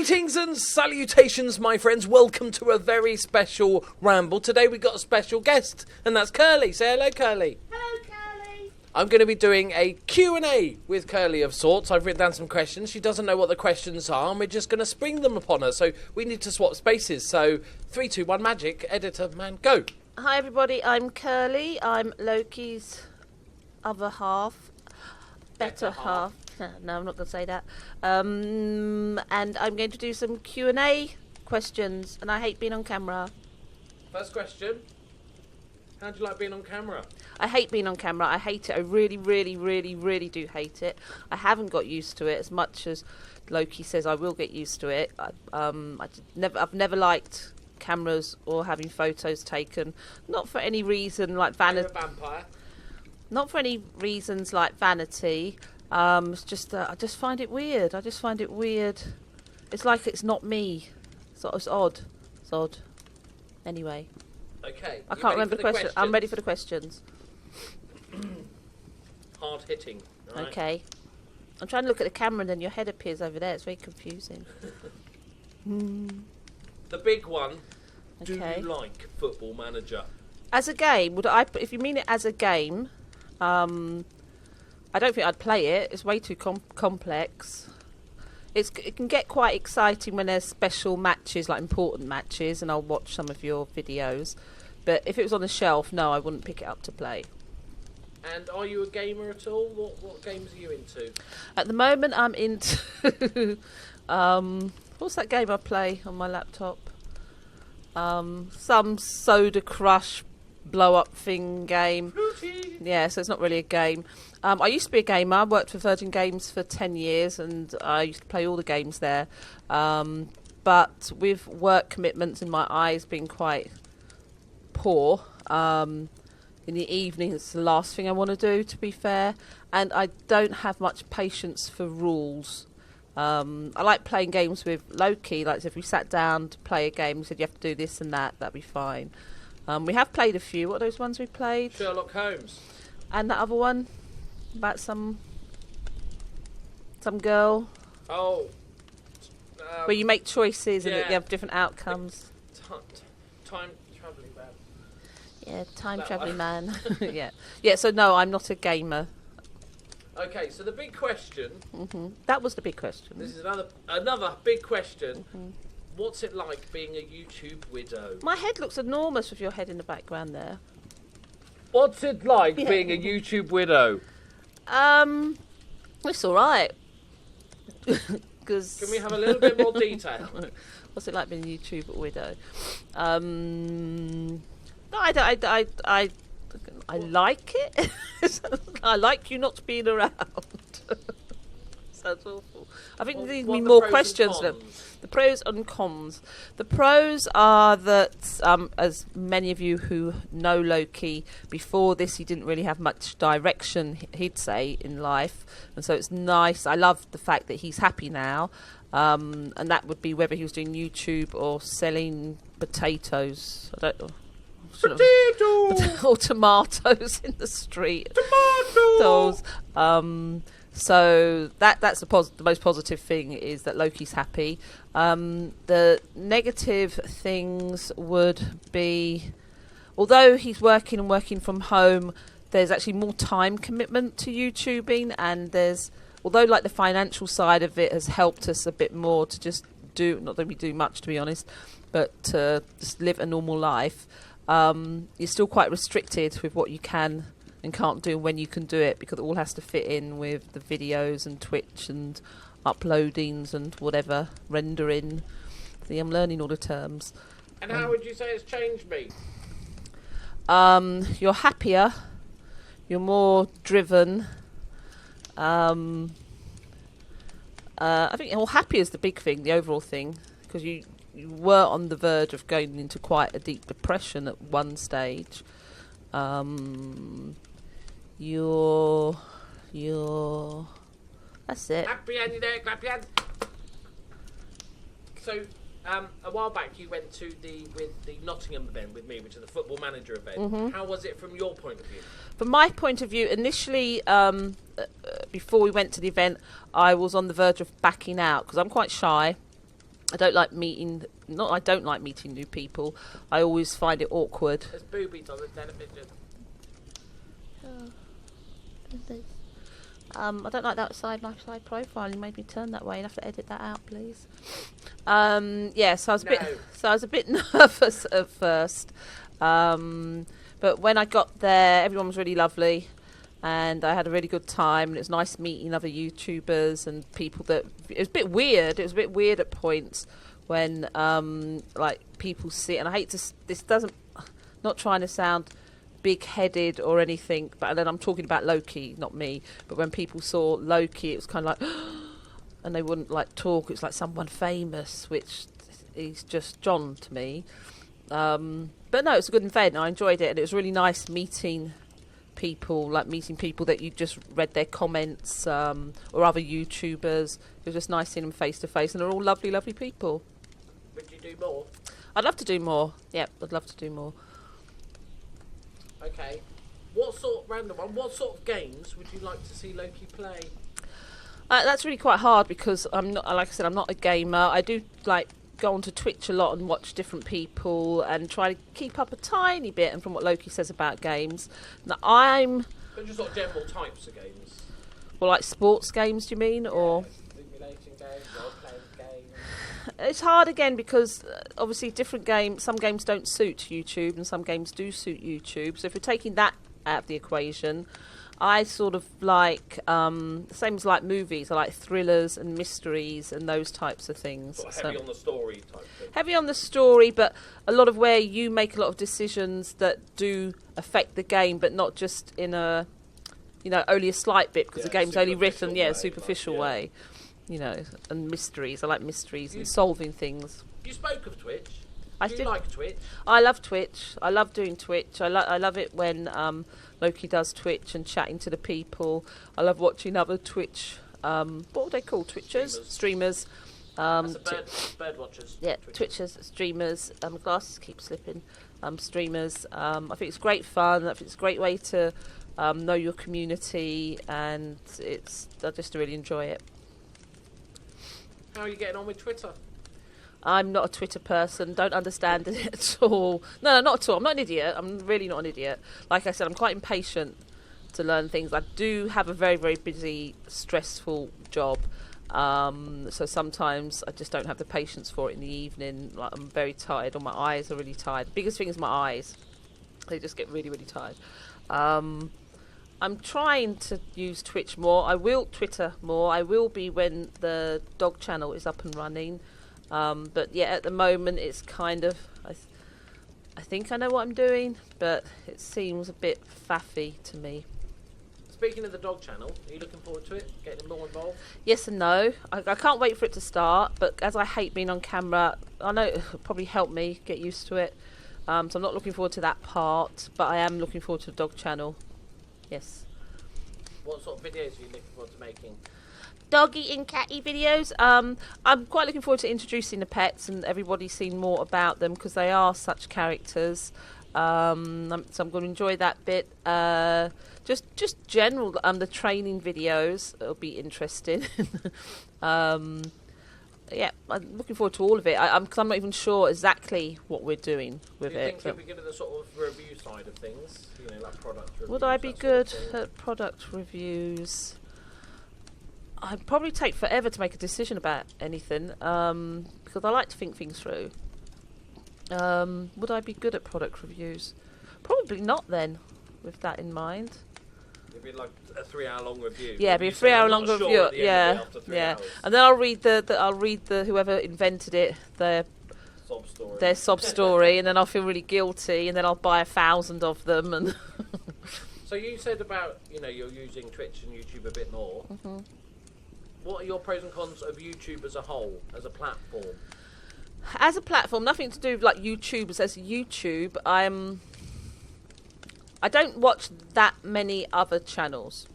Greetings and salutations, my friends. Welcome to a very special Ramble. Today we've got a special guest, and that's Curly. Say hello, Curly. Hello, Curly. I'm going to be doing a Q&A with Curly of sorts. I've written down some questions. She doesn't know what the questions are, and we're just going to spring them upon her. So we need to swap spaces. So 3, 2, 1, magic. Editor, man, go. Hi, everybody. I'm Curly. I'm Loki's other half. Better half. No, I'm not going to say that. And I'm going to do some Q&A questions, and I hate being on camera. First question. How do you like being on camera? I hate being on camera. I hate it. I really, really, really, really do hate it. I haven't got used to it as much as Loki says I will get used to it. I've never liked cameras or having photos taken. Not for any reason like vanity. You're a vampire. Not for any reasons like vanity. It's just I just find it weird. It's like it's not me. It's odd. It's odd. Anyway. Okay. I can't remember the question. I'm ready for the questions. Hard hitting. Right. Okay. I'm trying to look at the camera and then your head appears over there. It's very confusing. The big one. Okay. Do you like Football Manager? As a game, if you mean it as a game, I don't think I'd play it. It's way too complex. It can get quite exciting when there's special matches, like important matches, and I'll watch some of your videos. But if it was on the shelf, no, I wouldn't pick it up to play. And are you a gamer at all? What games are you into? At the moment, I'm into... what's that game I play on my laptop? Some Soda Crush blow-up thing game. Fruity. Yeah, so it's not really a game. I used to be a gamer. I worked for Virgin Games for 10 years, and I used to play all the games there. But with work commitments and my eyes being quite poor, in the evening it's the last thing I want to do, to be fair. And I don't have much patience for rules. I like playing games with Loki. Like if we sat down to play a game and said you have to do this and that'd be fine. We have played a few. What are those ones we played? Sherlock Holmes. And that other one about some girl. Oh. Where you make choices and yeah. you have different outcomes. Time travelling man. Yeah, time That travelling one. man. Yeah. Yeah, so no, I'm not a gamer. Okay, so the big question. That was the big question. This is another big question. What's it like being a YouTube widow? My head looks enormous with your head in the background there. What's it like being a YouTube widow? It's all right. Can we have a little bit more detail? What's it like being a YouTube widow? No, I like it. I like you not being around. Sounds awful. I think there need to be more questions. The pros and cons. The pros are that, as many of you who know Loki, before this he didn't really have much direction, he'd say, in life. And so it's nice. I love the fact that he's happy now. And that would be whether he was doing YouTube or selling potatoes. I don't know. Or tomatoes in the street. Tomatoes. So that's the most positive thing, is that Loki's happy. The negative things would be, although he's working from home, there's actually more time commitment to YouTubing, and although like the financial side of it has helped us a bit more to just not that we do much, to be honest, but to just live a normal life, you're still quite restricted with what you can and can't do when you can do it, because it all has to fit in with the videos and Twitch and uploadings and whatever, rendering. See, I'm learning all the terms. And how would you say it's changed me? You're happier, you're more driven. I think happy is the big thing, the overall thing, because you were on the verge of going into quite a deep depression at one stage. You're that's it. Happy Andy there, clap your hands. So, a while back you went to the Nottingham event with me, which is the Football Manager event. How was it from your point of view? From my point of view, initially, before we went to the event, I was on the verge of backing out because I'm quite shy. I don't like meeting. Not I don't like meeting new people. I always find it awkward. There's boobies on the television. I don't like that my side profile. You made me turn that way. You have to edit that out, please. Yeah, so I was a bit nervous at first, but when I got there, everyone was really lovely, and I had a really good time. And it was nice meeting other YouTubers and people that. It was a bit weird. It was a bit weird at points when like people sit, and I hate to. This doesn't. Not trying to sound big-headed or anything, but then I'm talking about Loki, not me. But when people saw Loki, it was kind of like, and they wouldn't like talk. It's like someone famous, which is just John to me. But no, it's a good event. I enjoyed it, and it was really nice meeting people, like meeting people that you just read their comments or other YouTubers. It was just nice seeing them face to face, and they're all lovely, lovely people. Would you do more? I'd love to do more. Yep, I'd love to do more. Okay. Random one, what sort of games would you like to see Loki play? That's really quite hard because I'm not, like I said, I'm not a gamer. I do like go onto Twitch a lot and watch different people and try to keep up a tiny bit. And from what Loki says about games, now But just sort of general types of games. Well, like sports games, do you mean, or? Simulation games, role-playing games. It's hard again because obviously different games. Some games don't suit YouTube, and some games do suit YouTube. So if you're taking that out of the equation, I sort of like same as like movies. I like thrillers and mysteries and those types of things. Sort of heavy on the story type thing. Heavy on the story, but a lot of where you make a lot of decisions that do affect the game, but not just in a, only a slight bit because the game's only written, superficial way. And mysteries. I like mysteries and solving things. You spoke of Twitch. Do you like Twitch? I love Twitch. I love doing Twitch. I love it when Loki does Twitch and chatting to the people. I love watching other Twitch. What would they call Twitchers? Streamers. Bird watchers. Yeah, Twitchers, streamers. My glasses keep slipping. Streamers. I think it's great fun. I think it's a great way to know your community, and I just really enjoy it. How are you getting on with Twitter? I'm not a Twitter person, don't understand it at all. No, not at all. I'm not an idiot. I'm really not an idiot. Like I said, I'm quite impatient to learn things. I do have a very, very busy, stressful job. So sometimes I just don't have the patience for it in the evening. Like, I'm very tired, or my eyes are really tired. The biggest thing is my eyes. They just get really, really tired. I'm trying to use Twitch more. I will Twitter more. I will be when the dog channel is up and running. But yeah, at the moment it's kind of, I think I know what I'm doing, but it seems a bit faffy to me. Speaking of the dog channel, are you looking forward to it? Getting more involved? Yes and no. I can't wait for it to start, but as I hate being on camera, I know it'll probably help me get used to it. So I'm not looking forward to that part, but I am looking forward to the dog channel. Yes. What sort of videos are you looking forward to making? Doggy and catty videos. I'm quite looking forward to introducing the pets and everybody seeing more about them because they are such characters. So I'm going to enjoy that bit. Just general the training videos. It'll be interesting. Yeah, I'm looking forward to all of it. Because I'm not even sure exactly what we're doing with it. Do you think you'll be good at the sort of review side of things? Like product reviews? Would I be good at product reviews? I'd probably take forever to make a decision about anything because I like to think things through. Would I be good at product reviews? Probably not then, with that in mind. It'd be like a 3-hour-long review. Yeah, it'd be a 3-hour-long review. Yeah, and then I'll read the whoever invented it their sob story, and then I'll feel really guilty, and then I'll buy 1,000 of them. And so you said about you're using Twitch and YouTube a bit more. Mm-hmm. What are your pros and cons of YouTube as a whole, as a platform? As a platform, nothing to do with like YouTubers. As YouTube, I don't watch that many other channels.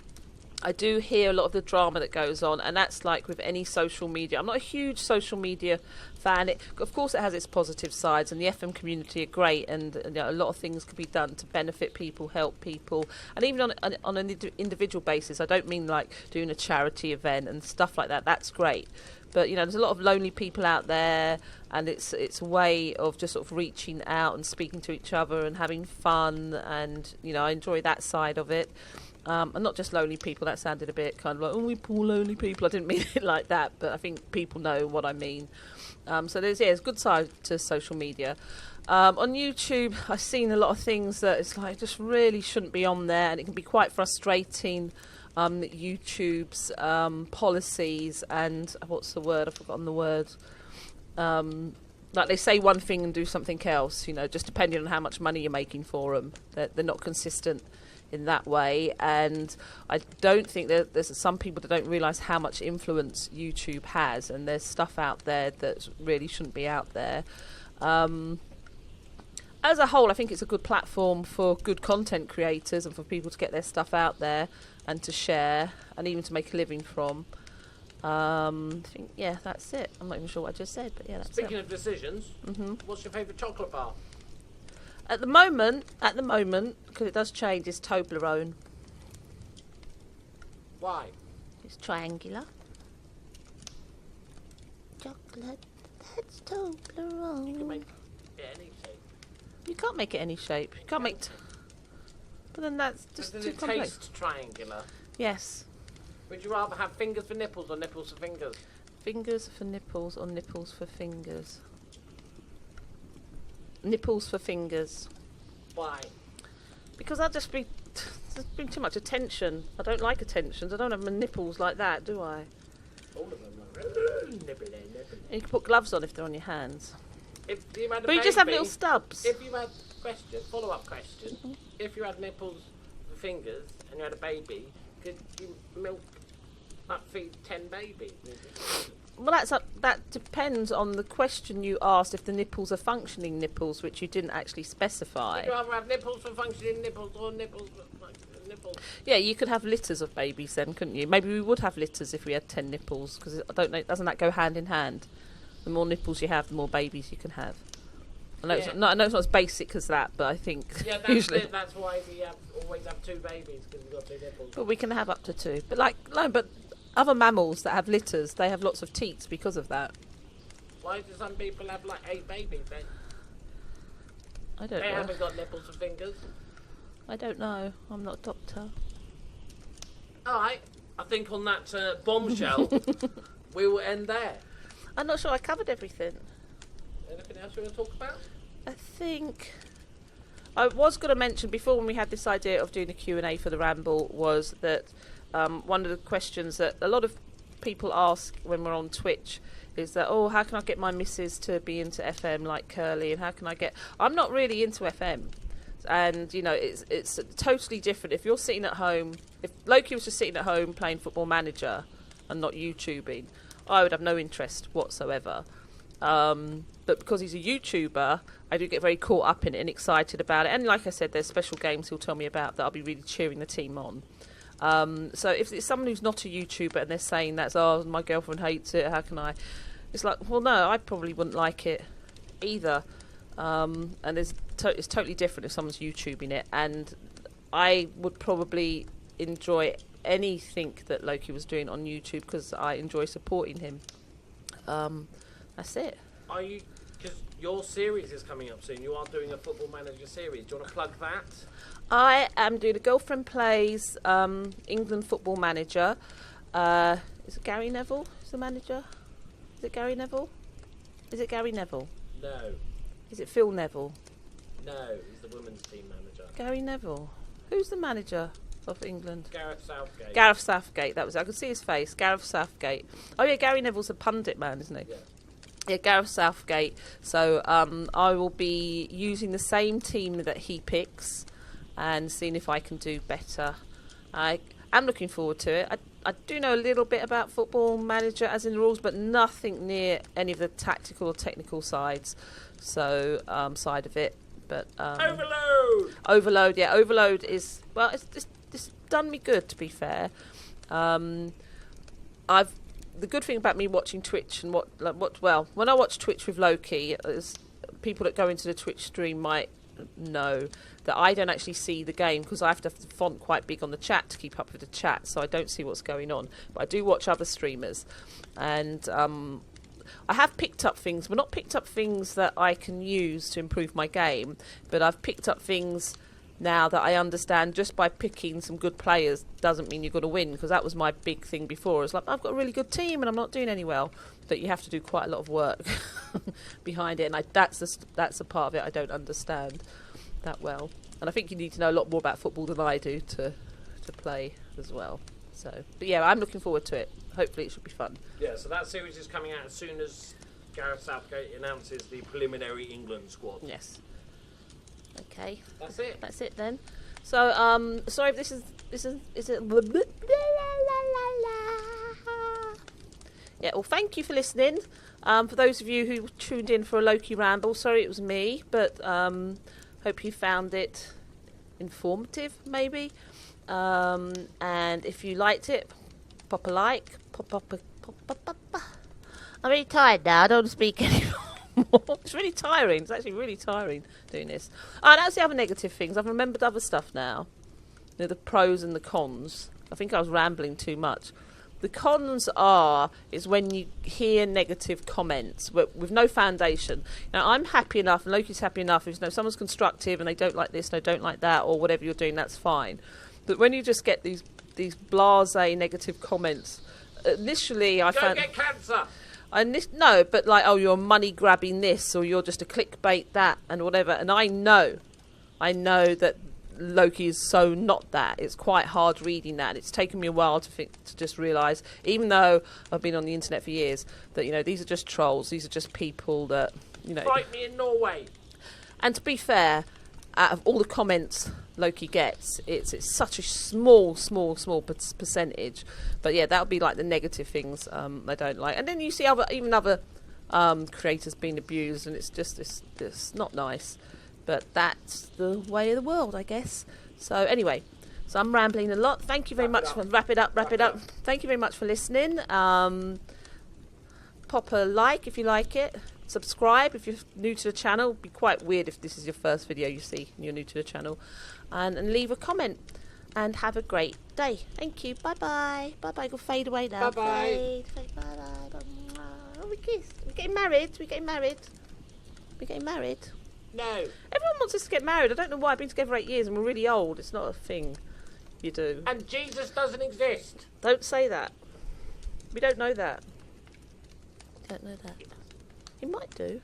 I do hear a lot of the drama that goes on, and that's like with any social media. I'm not a huge social media fan. Of course, it has its positive sides, and the FM community are great, and a lot of things can be done to benefit people, help people, and even on an individual basis. I don't mean like doing a charity event and stuff like that. That's great. But, you know, there's a lot of lonely people out there, and it's a way of just sort of reaching out and speaking to each other and having fun, and, you know, I enjoy that side of it. And not just lonely people, that sounded a bit kind of like, oh, we poor lonely people. I didn't mean it like that, but I think people know what I mean. So there's a good side to social media. On YouTube, I've seen a lot of things that it's like just really shouldn't be on there, and it can be quite frustrating. YouTube's policies and what's the word? I've forgotten the word. Like they say one thing and do something else. You know, just depending on how much money you're making for them, they're not consistent in that way. And I don't think there's some people that don't realise how much influence YouTube has, and there's stuff out there that really shouldn't be out there. As a whole, I think it's a good platform for good content creators and for people to get their stuff out there and to share and even to make a living from. I think, yeah, that's it. I'm not even sure what I just said, but yeah, that's Speaking of decisions, what's your favourite chocolate bar? At the moment, because it does change, is Toblerone. Why? It's triangular. Chocolate, that's Toblerone. You can make it any shape. You can't make it any shape. You can't make... But then that's just Does too it complex. taste triangular? Yes. Would you rather have fingers for nipples or nipples for fingers? Fingers for nipples or nipples for fingers? Nipples for fingers. Why? Because I'd just be... There's been too much attention. I don't like attentions. I don't have my nipples like that, do I? All of them are nibble. You can put gloves on if they're on your hands. If you had a But you just have baby, little stubs. If you had follow-up question, if you had nipples for fingers and you had a baby, could you feed 10 babies? Well, that depends on the question you asked, if the nipples are functioning nipples, which you didn't actually specify. Would you rather have nipples for functioning nipples or nipples for nipples? Yeah, you could have litters of babies then, couldn't you? Maybe we would have litters if we had 10 nipples, because I don't know, doesn't that go hand in hand? The more nipples you have, the more babies you can have. I know, Yeah. I know it's not as basic as that, but I think Yeah, that's usually. it. That's why we always have 2 babies, because we've got 2 nipples. But we can have up to 2. But but other mammals that have litters, they have lots of teats because of that. Why do some people have 8 babies then? I don't They know. haven't got nipples for fingers. I don't know. I'm not a doctor. Alright, I think on that bombshell, we will end there. I'm not sure I covered everything. Anything else you want to talk about? I think I was going to mention before, when we had this idea of doing a Q&A for the Ramble, was that one of the questions that a lot of people ask when we're on Twitch is that, oh, how can I get my missus to be into FM like Curly, and how can I get... I'm not really into FM, and, you know, it's totally different. If you're sitting at home, if Loki was just sitting at home playing Football Manager and not YouTubing, I would have no interest whatsoever. But because he's a YouTuber, I do get very caught up in it and excited about it. And like I said, there's special games he'll tell me about that I'll be really cheering the team on. So if it's someone who's not a YouTuber and they're saying that's, oh, my girlfriend hates it, how can I? It's like, well, no, I probably wouldn't like it either. And it's totally different if someone's YouTubing it. And I would probably enjoy anything that Loki was doing on YouTube because I enjoy supporting him. That's it. Are you... Because your series is coming up soon. You are doing a Football Manager series. Do you want to plug that? I am doing a Girlfriend Plays England Football Manager. Is it Gary Neville? Is the manager? Is it Gary Neville? Is it Gary Neville? No. Is it Phil Neville? No, he's the women's team manager. Gary Neville. Who's the manager of England? Gareth Southgate. Gareth Southgate. That was it. I could see his face. Gareth Southgate. Oh yeah, Gary Neville's a pundit man, isn't he? Yeah. Yeah, Gareth Southgate. So I will be using the same team that he picks and seeing if I can do better. I am looking forward to it. I do know a little bit about Football Manager as in the rules, but nothing near any of the tactical or technical sides. So side of it. But Overload. Yeah, Overload is, well, it's done me good, to be fair. The good thing about me watching Twitch and when I watch Twitch with Loki, people that go into the Twitch stream might know that I don't actually see the game because I have to have the font quite big on the chat to keep up with the chat, so I don't see what's going on. But I do watch other streamers, and I have picked up things, but not picked up things that I can use to improve my game, but I've picked up things now that I understand just by picking some good players doesn't mean you're going to win, because that was my big thing before. It's like, I've got a really good team and I'm not doing any well, but you have to do quite a lot of work behind it, and that's a part of it I don't understand that well. And I think you need to know a lot more about football than I do to play as well. So, but yeah, I'm looking forward to it. Hopefully it should be fun. Yeah, so that series is coming out as soon as Gareth Southgate announces the preliminary England squad. Yes. Okay. That's it. That's it then. So, sorry if this is it. Yeah. Well, thank you for listening. For those of you who tuned in for a Loki Ramble, sorry it was me, but hope you found it informative, maybe. And if you liked it, pop a like. Pop. I'm really tired now. I don't want to speak anymore. It's really tiring. It's actually really tiring doing this. That's the other negative things. I've remembered other stuff now. You know, the pros and the cons. I think I was rambling too much. The cons is when you hear negative comments with no foundation. Now, I'm happy enough, and Loki's happy enough, if someone's constructive and they don't like this, they don't like that, or whatever you're doing, that's fine. But when you just get these blasé negative comments, initially I found... Go get cancer! No, but like, oh, you're money grabbing this, or you're just a clickbait that, and whatever. And I know that Loki is so not that. It's quite hard reading that. It's taken me a while to just realise, even though I've been on the internet for years, that these are just trolls. These are just people that Fight me in Norway. And to be fair, out of all the comments Loki gets, it's such a small percentage. But yeah, that would be like the negative things I don't like. And then you see other creators being abused, and it's just not nice. But that's the way of the world, I guess. So anyway, so I'm rambling a lot. Thank you very much for wrap it up. Thank you very much for listening. Pop a like if you like it. Subscribe if you're new to the channel. It'd be quite weird if this is your first video you see and you're new to the channel. And leave a comment. And have a great day. Thank you. Bye-bye. Bye-bye. Go fade away now. Bye-bye. Fade. Bye-bye. Oh, we kissed. We're getting married. No. Everyone wants us to get married. I don't know why. I've been together 8 years and we're really old. It's not a thing you do. And Jesus doesn't exist. Don't say that. We don't know that. He might do.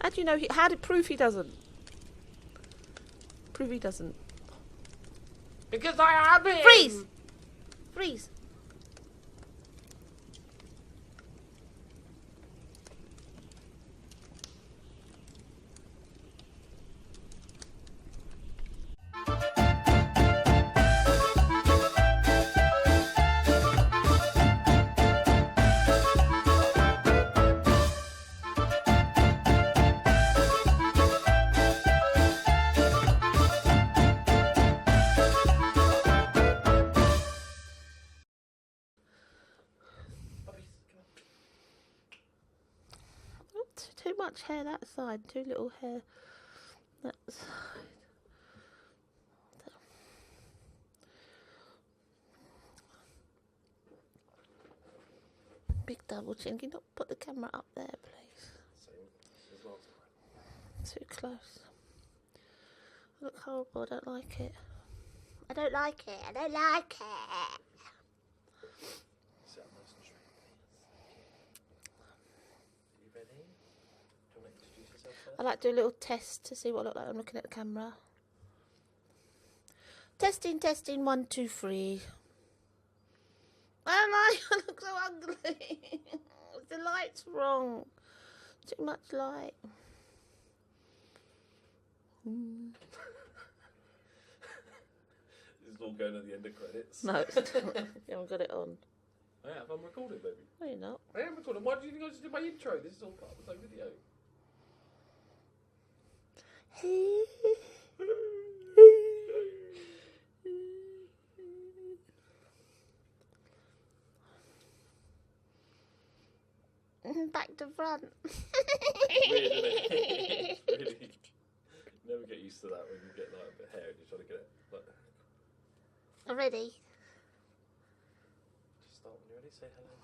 How do you know? How did prove he doesn't? Prove he doesn't. Because I am him. Freeze. Too much hair that side, too little hair that side. Big double chin. Can you not put the camera up there, please? Too close. I look horrible. I don't like it. I don't like it. I like to do a little test to see what I look like. I'm looking at the camera. Testing, 1, 2, 3. I look so ugly. The light's wrong. Too much light. This is all going at the end of credits. No, you haven't got it on. I have. I'm recording, baby. No, you're not. I am recording. Why do you think I just did my intro? This is all part of the same video. Back to front. Weird, isn't it? Really. Never get used to that when you get like a bit of hair and you're trying to get it. Like, Ready? Just start when you're ready. Say hello.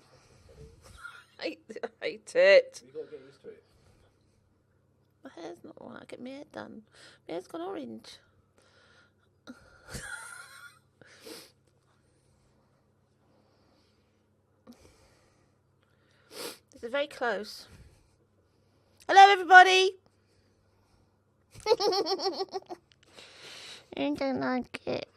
I hate it. you got to get used to it. My hair's not right. Get my hair done. My hair's gone orange. This is very close. Hello, everybody. I don't like it.